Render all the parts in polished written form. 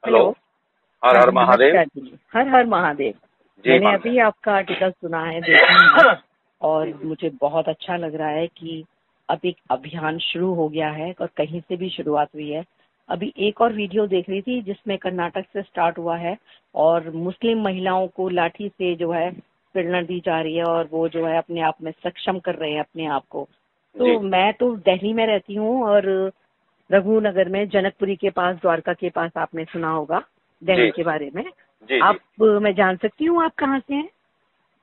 Hello. हर हाँ हर जी, महादेव। नमस्कार जी। हर हर महादेव। जी मैंने मानते अभी आपका आर्टिकल सुना है, देखा है, और मुझे बहुत अच्छा लग रहा है कि अब एक अभियान शुरू हो गया है और कहीं से भी शुरुआत हुई है। अभी एक और वीडियो देख रही थी जिसमें कर्नाटक से स्टार्ट हुआ है और मुस्लिम महिलाओं को लाठी से जो है प्रेरणा दी जा रही है और वो जो है अपने आप में सक्षम कर रहे हैं अपने आप को। जी तो मैं तो दिल्ली में रहती हूँ और रघुनगर में, जनकपुरी के पास, द्वारका के पास, आपने सुना होगा जी दिल्ली के बारे में। जी जी। आप मैं जान सकती हूँ आप कहाँ से हैं?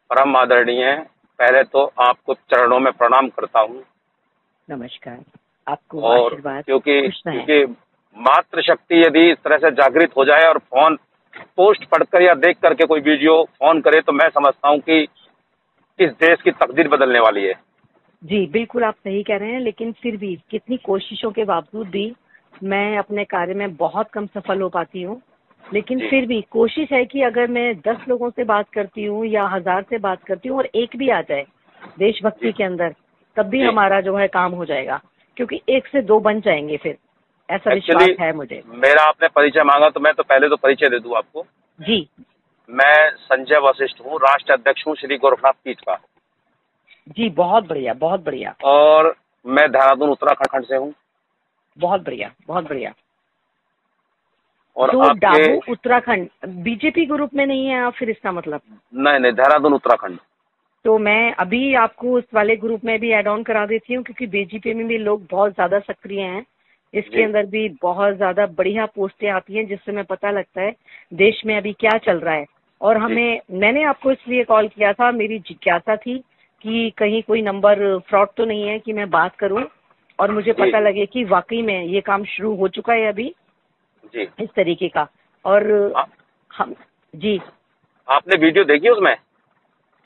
परम आदरणीय है, पहले तो आपको चरणों में प्रणाम करता हूँ। नमस्कार, आपको और आशीर्वाद। क्योंकि खुश रहें। क्योंकि मातृशक्ति यदि इस तरह से जागृत हो जाए और फोन पोस्ट पढ़कर या देख करके कोई वीडियो फोन करे तो मैं समझता हूँ कि इस देश की तकदीर बदलने वाली है। जी बिल्कुल, आप सही कह रहे हैं, लेकिन फिर भी कितनी कोशिशों के बावजूद भी मैं अपने कार्य में बहुत कम सफल हो पाती हूँ। लेकिन जी फिर भी कोशिश है कि अगर मैं 10 लोगों से बात करती हूँ या 1000 से बात करती हूँ और एक भी आ जाए देशभक्ति जी के अंदर, तब भी जी। हमारा जो है काम हो जाएगा, क्योंकि 1 से 2 बन जाएंगे फिर। ऐसा विश्वास एक्चुअली है मुझे। मेरा आपने परिचय मांगा तो मैं तो पहले तो परिचय दे दूं आपको। जी मैं संजय वशिष्ठ हूँ, राष्ट्र अध्यक्ष हूँ श्री गोरखनाथ पीठ का। जी, बहुत बढ़िया, बहुत बढ़िया, और मैं देहरादून उत्तराखंड से हूँ। बहुत बढ़िया, बहुत बढ़िया। और तो आपके डाबू उत्तराखंड बीजेपी ग्रुप में नहीं है आप फिर, इसका मतलब? नहीं नहीं, देहरादून उत्तराखंड। तो मैं अभी आपको उस वाले ग्रुप में भी ऐड ऑन करा देती हूँ, क्योंकि बीजेपी में भी लोग बहुत ज्यादा सक्रिय हैं। इसके जी अंदर भी बहुत ज्यादा बढ़िया पोस्टें आती हैं जिससे हमें पता लगता है देश में अभी क्या चल रहा है। और जी मैंने आपको इसलिए कॉल किया था, मेरी जिज्ञासा थी कि कहीं कोई नंबर फ्रॉड तो नहीं है कि मैं बात करूं और मुझे जी पता लगे कि वाकई में ये काम शुरू हो चुका है अभी जी। इस तरीके का। और आ, हम जी आपने वीडियो देखी उसमें?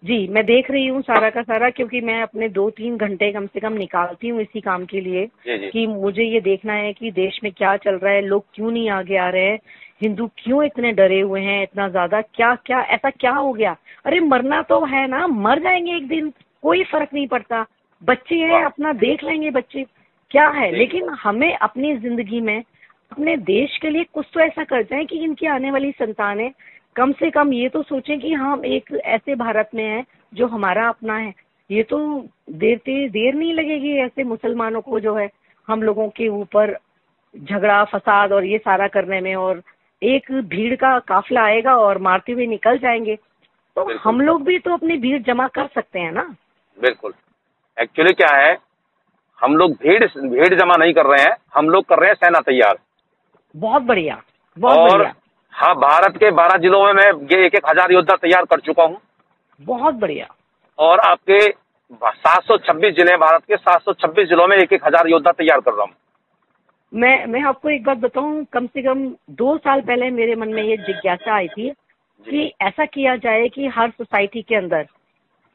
जी, मैं देख रही हूँ सारा का सारा, क्योंकि मैं अपने 2-3 घंटे कम से कम निकालती हूँ इसी काम के लिए जी जी कि मुझे ये देखना है कि देश में क्या चल रहा है, लोग क्यों नहीं आगे आ रहे हैं, हिंदू क्यों इतने डरे हुए हैं इतना ज्यादा, क्या क्या ऐसा क्या हो गया? अरे मरना तो है ना, मर जाएंगे एक दिन, कोई फर्क नहीं पड़ता। बच्चे हैं, वाह। अपना देख लेंगे बच्चे, क्या है। जी लेकिन हमें अपनी जिंदगी में अपने देश के लिए कुछ तो ऐसा करते हैं कि इनकी आने वाली संतानें कम से कम ये तो सोचें कि हम एक ऐसे भारत में हैं जो हमारा अपना है। ये तो देर नहीं लगेगी ऐसे मुसलमानों को जो है हम लोगों के ऊपर झगड़ा फसाद और ये सारा करने में, और एक भीड़ का काफिला आएगा और मारते हुए निकल जाएंगे। तो बिल्कुल हम लोग भी तो अपनी भीड़ जमा कर सकते हैं ना। बिल्कुल। एक्चुअली क्या है, हम लोग भीड़ भीड़ जमा नहीं कर रहे हैं, हम लोग कर रहे हैं सेना तैयार। बहुत बढ़िया, बहुत और बढ़िया, हाँ, भारत के 12 जिलों में मैं ये 1,000 योद्धा तैयार कर चुका हूँ। बहुत बढ़िया। और आपके 726 जिले, भारत के 726 जिलों में 1,000 योद्धा तैयार कर रहा हूँ। मैं आपको एक बात बताऊं, कम से कम 2 साल पहले मेरे मन में ये जिज्ञासा आई थी जी कि ऐसा किया जाए कि हर सोसाइटी के अंदर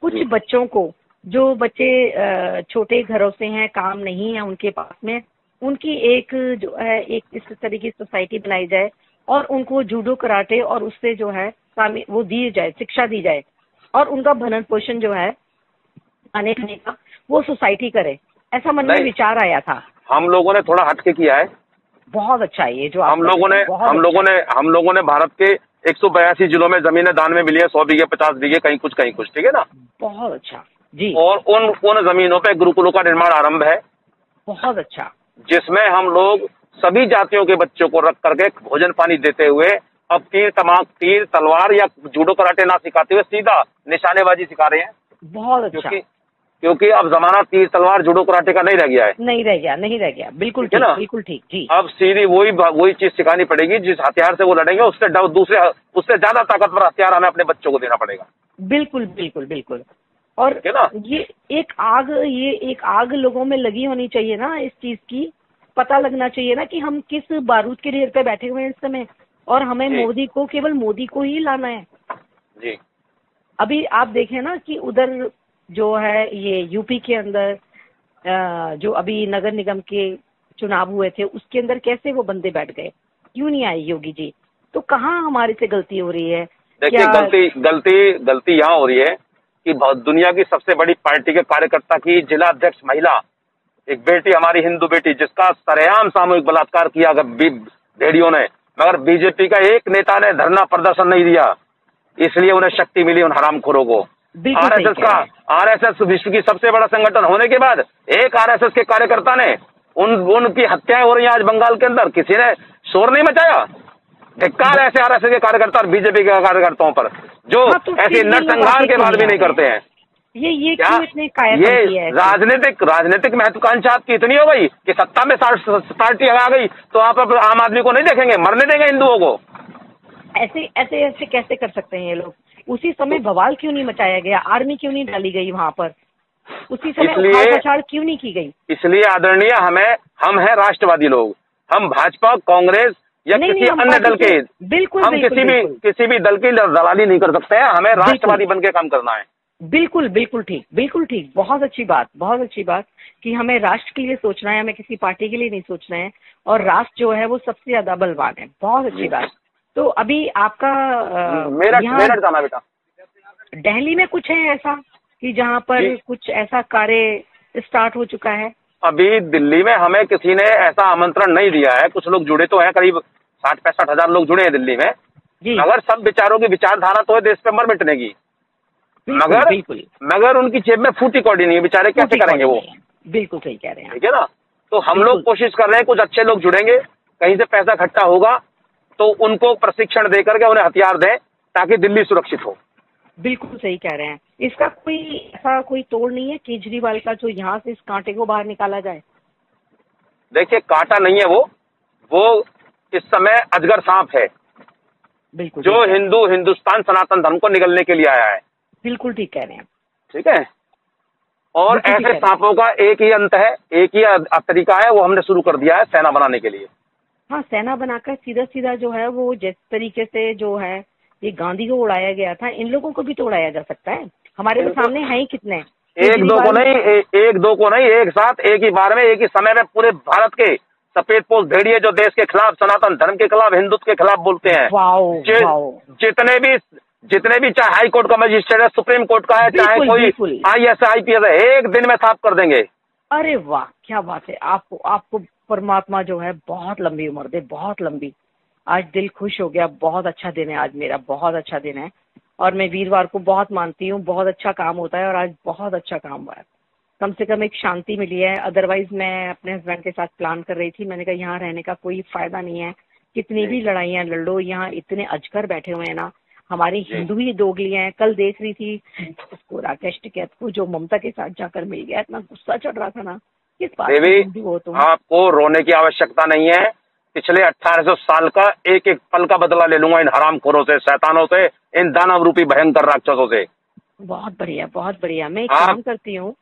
कुछ जी बच्चों को, जो बच्चे छोटे घरों से हैं, काम नहीं है उनके पास में, उनकी एक जो है एक इस तरीके की सोसाइटी बनाई जाए और उनको जूडो कराटे और उससे जो है वो दी जाए, शिक्षा दी जाए, और उनका भरण पोषण जो है खाने खाने का वो सोसाइटी करे। ऐसा मन में नहीं, विचार आया था। हम लोगों ने थोड़ा हटके किया है। बहुत अच्छा है ये जो आप हम कर लोगों रहे ने हैं, बहुत हम अच्छा लोगों है। ने हम लोगों ने भारत के 182 जिलों में जमीनें दान में मिली है, 100 बीघे 50 बीघे, कहीं कुछ, ठीक है ना। बहुत अच्छा जी, और उन जमीनों पे गुरुकुलों का निर्माण आरंभ है, बहुत अच्छा। जिसमें हम लोग सभी जातियों के बच्चों को रख करके भोजन पानी देते हुए अब तीर तलवार या जूडो कराटे ना सिखाते हुए सीधा निशानेबाजी सिखा रहे हैं। बहुत अच्छा। क्योंकि क्योंकि अब जमाना तीर तलवार जूडो कराटे का नहीं रह गया है। नहीं रह गया, नहीं रह गया, बिल्कुल ठीक है ठीक, ना। बिल्कुल ठीक जी। अब सीधी वही चीज सिखानी पड़ेगी, जिस हथियार से वो लड़ेंगे उससे ज्यादा ताकतवर हथियार हमें अपने बच्चों को देना पड़ेगा। बिल्कुल बिल्कुल बिल्कुल। और ठीक है ना। ये एक आग लोगों में लगी होनी चाहिए ना इस चीज की। पता लगना चाहिए ना कि हम किस बारूद के ढेर पे बैठे हुए हैं इस समय, और हमें जी केवल मोदी को ही लाना है। जी अभी आप देखें ना कि उधर जो है ये यूपी के अंदर जो अभी नगर निगम के चुनाव हुए थे उसके अंदर कैसे वो बंदे बैठ गए, क्यों नहीं आए योगी जी? तो कहाँ हमारे से गलती हो रही है देखिए, क्या? गलती गलती गलती यहाँ हो रही है कि दुनिया की सबसे बड़ी पार्टी के कार्यकर्ता की जिला अध्यक्ष महिला, एक बेटी, हमारी हिंदू बेटी, जिसका सरेआम सामूहिक बलात्कार किया भेड़ियों ने, मगर बीजेपी का एक नेता ने धरना प्रदर्शन नहीं दिया, इसलिए उन्हें शक्ति मिली उन हरामखोरों को। आरएसएस विश्व की सबसे बड़ा संगठन होने के बाद एक आरएसएस के कार्यकर्ता ने उनकी हत्याएं हो रही हैं आज बंगाल के अंदर, किसी ने शोर नहीं मचाया? धिक्कार ऐसे आरएसएस के कार्यकर्ता और बीजेपी के कार्यकर्ताओं पर जो ऐसे नरसंहार के बाद भी नहीं करते हैं। ये क्या क्यों इतने कायरपंथी है? राजनीतिक महत्वाकांक्षा आपकी इतनी हो गई कि सत्ता में पार्टी आ गई तो आप आम आदमी को नहीं देखेंगे, मरने देंगे हिंदुओं को? ऐसे ऐसे ऐसे कैसे कर सकते हैं ये लोग? उसी समय बवाल क्यों नहीं मचाया गया? आर्मी क्यों नहीं डाली गई वहाँ पर? उसी समय उखाड़ क्यों नहीं की गई? इसलिए आदरणीय हम हैं राष्ट्रवादी लोग, हम भाजपा, कांग्रेस या किसी अन्य दल के हम किसी भी दल की दलाली नहीं कर सकते हैं। हमें राष्ट्रवादी बन के काम करना है। बिल्कुल ठीक। बहुत अच्छी बात कि हमें राष्ट्र के लिए सोचना है, हमें किसी पार्टी के लिए नहीं सोचना है, और राष्ट्र जो है वो सबसे ज्यादा बलवान है। बहुत अच्छी बात। तो अभी आपका मेरठ जाना बेटा, दिल्ली में कुछ है ऐसा कि जहाँ पर कुछ ऐसा कार्य स्टार्ट हो चुका है? अभी दिल्ली में हमें किसी ने ऐसा आमंत्रण नहीं दिया है। कुछ लोग जुड़े तो हैं, करीब 60-65 हजार लोग जुड़े हैं दिल्ली में, मगर सब विचारों की विचारधारा तो है देश पे मर मिटने की, मगर उनकी जेब में फूटी कौड़ी नहीं है, बेचारे कैसे करेंगे वो? बिल्कुल सही कह रहे हैं, ठीक है ना। तो हम लोग कोशिश कर रहे हैं, कुछ अच्छे लोग जुड़ेंगे, कहीं से पैसा इकट्ठा होगा तो उनको प्रशिक्षण दे करके उन्हें हथियार दें ताकि दिल्ली सुरक्षित हो। बिल्कुल सही कह रहे हैं। इसका कोई तोड़ नहीं है केजरीवाल का, जो यहाँ से इस कांटे को बाहर निकाला जाए? देखिए, कांटा नहीं है वो इस समय अजगर सांप है, बिल्कुल, जो हिंदुस्तान सनातन धर्म को निगलने के लिए आया है। बिल्कुल ठीक कह रहे हैं। ठीक है, और ऐसे सांपों का एक ही अंत है, एक ही तरीका है, वो हमने शुरू कर दिया है सेना बनाने के लिए। हाँ, सेना बनाकर सीधा जो है वो जिस तरीके से जो है ये गांधी को उड़ाया गया था, इन लोगों को भी तो उड़ाया जा सकता है। हमारे तो सामने है ही कितने, एक दो को नहीं, एक साथ एक ही बार में एक ही समय में पूरे भारत के सफेदपोश भेड़िए जो देश के खिलाफ, सनातन धर्म के खिलाफ, हिंदुत्व के खिलाफ बोलते हैं, जितने भी चाहे हाई कोर्ट का मजिस्ट्रेट है, सुप्रीम कोर्ट का है, चाहे कोई IAS IPS है, एक दिन में साफ कर देंगे। अरे वाह, क्या बात है। आपको परमात्मा जो है बहुत लंबी उम्र दे, बहुत लंबी। आज दिल खुश हो गया, बहुत अच्छा दिन है आज मेरा, बहुत अच्छा दिन है। और मैं वीरवार को बहुत मानती हूँ, बहुत अच्छा काम होता है, और आज बहुत अच्छा काम हुआ है। कम से कम एक शांति मिली है। अदरवाइज मैं अपने हस्बैंड के साथ प्लान कर रही थी, मैंने कहा यहाँ रहने का कोई फायदा नहीं है, कितनी भी लड़ाइयाँ लड़ लो, यहाँ इतने अजगर बैठे हुए हैं ना, हमारे हिंदू ही दोगली हैं। कल देख रही थी उसको, राकेश टिकैत को, जो ममता के साथ जाकर मिल गया, इतना गुस्सा चढ़ रहा था ना। किस बात हिंदू हो तुम? आपको रोने की आवश्यकता नहीं है। पिछले 1800 साल का एक एक पल का बदला ले लूंगा इन हरामखोरों से, शैतानों से, इन दानव रूपी भयंकर राक्षसों से। बहुत बढ़िया, बहुत बढ़िया। मैं एक काम करती हूँ,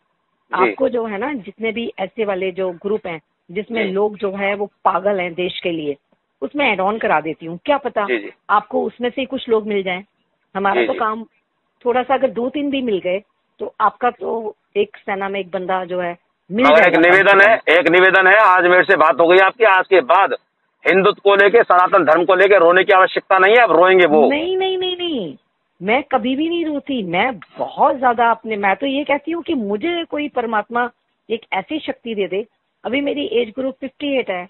आपको जो है ना, जितने भी ऐसे वाले जो ग्रुप हैं जिसमें लोग जो है वो पागल हैं देश के लिए, उसमें एड ऑन करा देती हूँ। क्या पता आपको उसमें से कुछ लोग मिल जाएं। हमारा तो काम थोड़ा सा, अगर 2-3 भी मिल गए तो आपका तो एक सेना में एक बंदा जो है मिल जाएगा। एक निवेदन है, आज मेरे से बात हो गई आपकी, आज के बाद हिंदुत्व को लेके, सनातन धर्म को लेके रोने की आवश्यकता नहीं है। अब रोएंगे वो? नहीं, मैं कभी भी नहीं रोती। मैं बहुत ज्यादा मैं तो ये कहती हूँ कि मुझे कोई परमात्मा एक ऐसी शक्ति दे दे। अभी मेरी एज ग्रुप 58 है,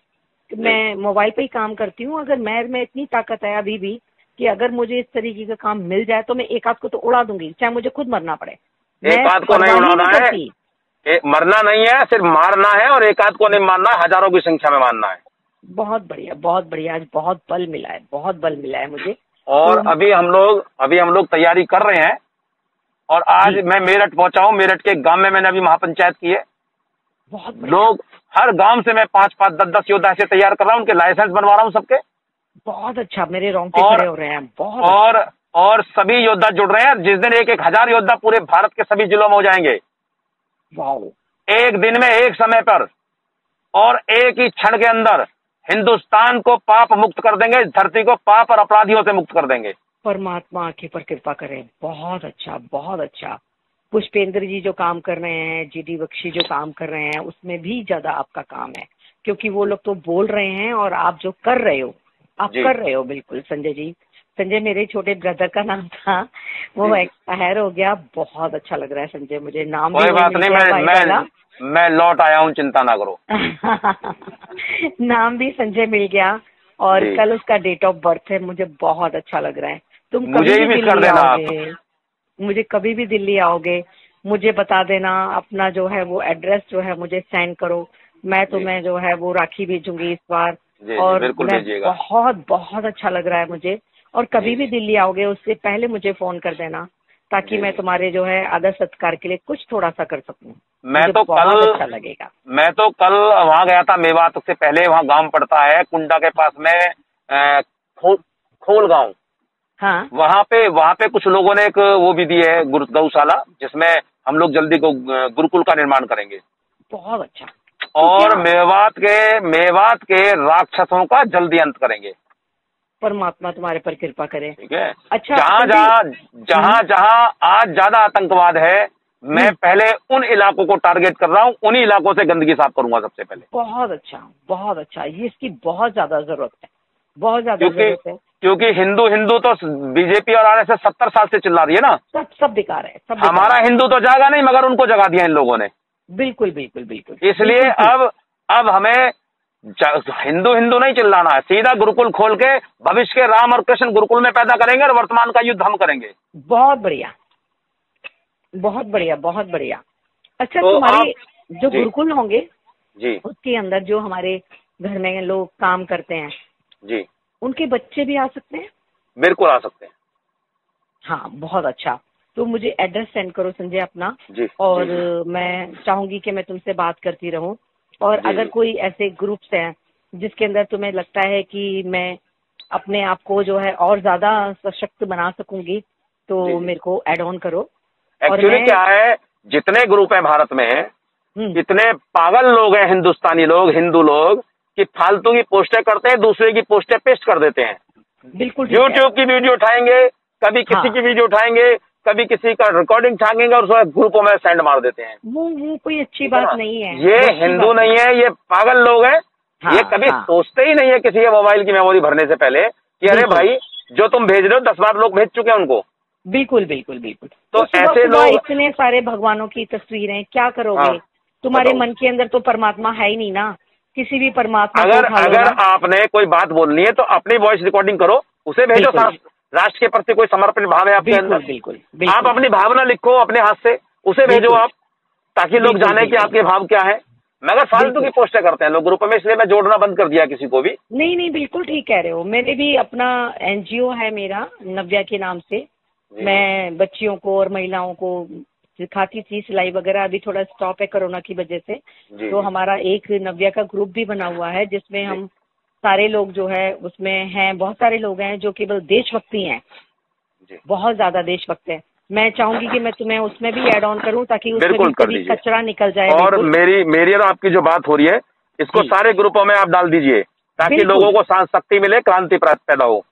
मैं मोबाइल पे ही काम करती हूँ। अगर मैं इतनी ताकत है अभी भी कि अगर मुझे इस तरीके का काम मिल जाए तो मैं एक आध को तो उड़ा दूंगी, चाहे मुझे खुद मरना पड़े। एक आध को नहीं उड़ाना है, मरना नहीं है, सिर्फ मारना है, और एक आध को नहीं मारना है, हजारों की संख्या में मारना है। बहुत बढ़िया। आज बहुत बल मिला है मुझे। और अभी हम लोग तैयारी कर रहे हैं, और आज मैं मेरठ पहुंचा हूँ। मेरठ के गांव में मैंने अभी महापंचायत की है। बहुत लोग, हर गांव से मैं 5-5, 10-10 योद्धा ऐसे तैयार कर रहा हूँ, उनके लाइसेंस बनवा रहा हूँ सबके। बहुत अच्छा, मेरे रोंगटे खड़े हो रहे हैं। बहुत और सभी योद्धा जुड़ रहे हैं। जिस दिन 1-1 हजार योद्धा पूरे भारत के सभी जिलों में हो जाएंगे। एक दिन में, एक समय पर, और एक ही क्षण के अंदर हिंदुस्तान को पाप मुक्त कर देंगे, इस धरती को पाप और अपराधियों से मुक्त कर देंगे। परमात्मा आंखें पर कृपा करे। बहुत अच्छा। पुष्पेंद्र जी जो काम कर रहे हैं, GD बख्शी जो काम कर रहे हैं, उसमें भी ज्यादा आपका काम है, क्योंकि वो लोग तो बोल रहे हैं और आप जो कर रहे हो, आप कर रहे हो। बिल्कुल संजय जी, संजय मेरे छोटे ब्रदर का नाम था, वो एक्सपायर हो गया। बहुत अच्छा लग रहा है संजय, मुझे नाम कोई बात नहीं, मैं लौट आया हूँ, चिंता ना करो। नाम भी संजय मिल गया, और कल उसका डेट ऑफ बर्थ है। मुझे बहुत अच्छा लग रहा है। तुम मुझे कभी ही भी मिस कर दिल्ली देना आओगे, मुझे कभी भी दिल्ली आओगे, मुझे बता देना। अपना जो है वो एड्रेस जो है मुझे सेंड करो। मैं तुम्हें जो है वो राखी भेजूंगी इस बार। जी, और बिल्कुल मैं भेजिएगा। बहुत बहुत अच्छा लग रहा है मुझे। और कभी भी दिल्ली आओगे उससे पहले मुझे फोन कर देना, ताकि मैं तुम्हारे जो है आदर सत्कार के लिए कुछ थोड़ा सा कर सकूं। मैं तो बहुत कल अच्छा लगेगा। मैं तो कल वहाँ गया था मेवात से पहले। वहाँ गांव पड़ता है कुंडा के पास में, खोल गांव। हाँ, वहाँ पे कुछ लोगों ने एक वो भी दी है, गौशाला, जिसमें हम लोग जल्दी को गुरुकुल का निर्माण करेंगे। बहुत अच्छा। और मेवात के राक्षसों का जल्दी अंत करेंगे। परमात्मा तुम्हारे पर कृपा करे। ठीक है। अच्छा, जहाँ आज ज्यादा आतंकवाद है, मैं पहले उन इलाकों को टारगेट कर रहा हूँ। उन्हीं इलाकों से गंदगी साफ करूंगा सबसे पहले। बहुत अच्छा, बहुत अच्छा। ये इसकी बहुत ज्यादा जरूरत है, बहुत ज्यादा जरूरत है। क्योंकि हिंदू तो बीजेपी और आरएसएस 70 साल से चिल्ला रही है ना। सब बेकार है, सब हमारा हिंदू तो जागा नहीं, मगर उनको जगा दिया इन लोगों ने। बिल्कुल बिल्कुल बिल्कुल। इसलिए अब हमें हिंदू नहीं चिल्लाना है, सीधा गुरुकुल खोल के भविष्य के राम और कृष्ण गुरुकुल में पैदा करेंगे और वर्तमान का युद्ध हम करेंगे। बहुत बढ़िया, बहुत बढ़िया, बहुत बढ़िया। अच्छा, तो तुम्हारे जो गुरुकुल होंगे जी, उसके अंदर जो हमारे घर में लोग काम करते हैं जी, उनके बच्चे भी आ सकते हैं? बिल्कुल आ सकते हैं। हाँ, बहुत अच्छा। तो मुझे एड्रेस सेंड करो संजय अपना। जी, और जी, मैं चाहूंगी कि मैं तुमसे बात करती रहूं। और अगर कोई ऐसे ग्रुप्स हैं जिसके अंदर तुम्हें लगता है कि मैं अपने आप को जो है और ज्यादा सशक्त बना सकूंगी, तो मेरे को ऐड ऑन करो। एक्चुअली क्या है, जितने ग्रुप हैं भारत में, इतने पागल लोग हैं हिंदुस्तानी लोग, हिंदू लोग, कि फालतू की पोस्टें करते हैं, दूसरे की पोस्टें पेस्ट कर देते हैं। बिल्कुल यूट्यूब की वीडियो उठाएंगे, कभी किसी की वीडियो उठाएंगे, कभी किसी का रिकॉर्डिंग उठाएंगे और उसको ग्रुपों में सेंड मार देते हैं। वो कोई अच्छी बात नहीं है। ये हिंदू नहीं है, ये पागल लोग हैं। ये कभी सोचते ही नहीं है किसी के मोबाइल की मेमोरी भरने से पहले कि अरे भाई, जो तुम भेज रहे हो 10 बार लोग भेज चुके हैं उनको। बिल्कुल बिल्कुल बिल्कुल। तो ऐसे लोग, इतने सारे भगवानों की तस्वीरें क्या करोगे? तुम्हारे मन के अंदर तो परमात्मा है ही नहीं ना। किसी भी परमात्मा अगर आपने कोई बात बोलनी है तो अपनी वॉइस रिकॉर्डिंग करो, उसे भेजो। राष्ट्र के प्रति कोई समर्पित भाव है आपके अंदर, बिल्कुल। आप अपनी भावना लिखो अपने हाथ से, उसे भेजो आप, ताकि लोग जाने कि आपके भाव क्या है। मगर फालतू की पोस्टें करते हैं लोग ग्रुप में, इसलिए मैं जोड़ना बंद कर दिया किसी को भी। नहीं, बिल्कुल ठीक कह रहे हो। मैंने भी अपना एनजीओ है मेरा, नव्या के नाम से। मैं बच्चियों को और महिलाओं को सिखाती थी सिलाई वगैरह। अभी थोड़ा स्टॉप है कोरोना की वजह से। तो हमारा एक नव्या का ग्रुप भी बना हुआ है, जिसमें हम सारे लोग जो है उसमें हैं। बहुत सारे लोग हैं जो केवल देशभक्ति हैं, बहुत ज्यादा देशभक्त हैं। मैं चाहूंगी कि मैं तुम्हें उसमें भी ऐड ऑन करूं, ताकि उसमें भी कचरा निकल जाए। और मेरी और आपकी जो बात हो रही है, इसको सारे ग्रुपों में आप डाल दीजिए, ताकि लोगों को शक्ति मिले, क्रांति पैदा हो।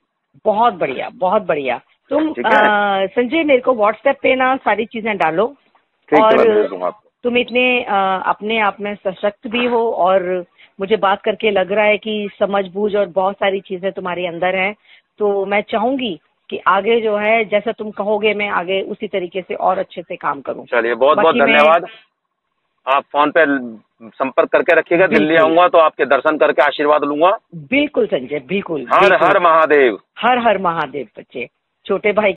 बहुत बढ़िया, बहुत बढ़िया। तुम संजय मेरे को व्हाट्सएप पे ना सारी चीजें डालो। और तुम इतने अपने आप में सशक्त भी हो, और मुझे बात करके लग रहा है कि समझ बूझ और बहुत सारी चीजें तुम्हारे अंदर हैं। तो मैं चाहूंगी कि आगे जो है जैसा तुम कहोगे, मैं आगे उसी तरीके से और अच्छे से काम करूं। चलिए, बहुत बहुत धन्यवाद। आप फोन पे संपर्क करके रखिएगा। दिल्ली आऊंगा तो आपके दर्शन करके आशीर्वाद लूंगा। बिल्कुल संजय, बिल्कुल। हर हर महादेव। हर हर महादेव। बच्चे, छोटे भाई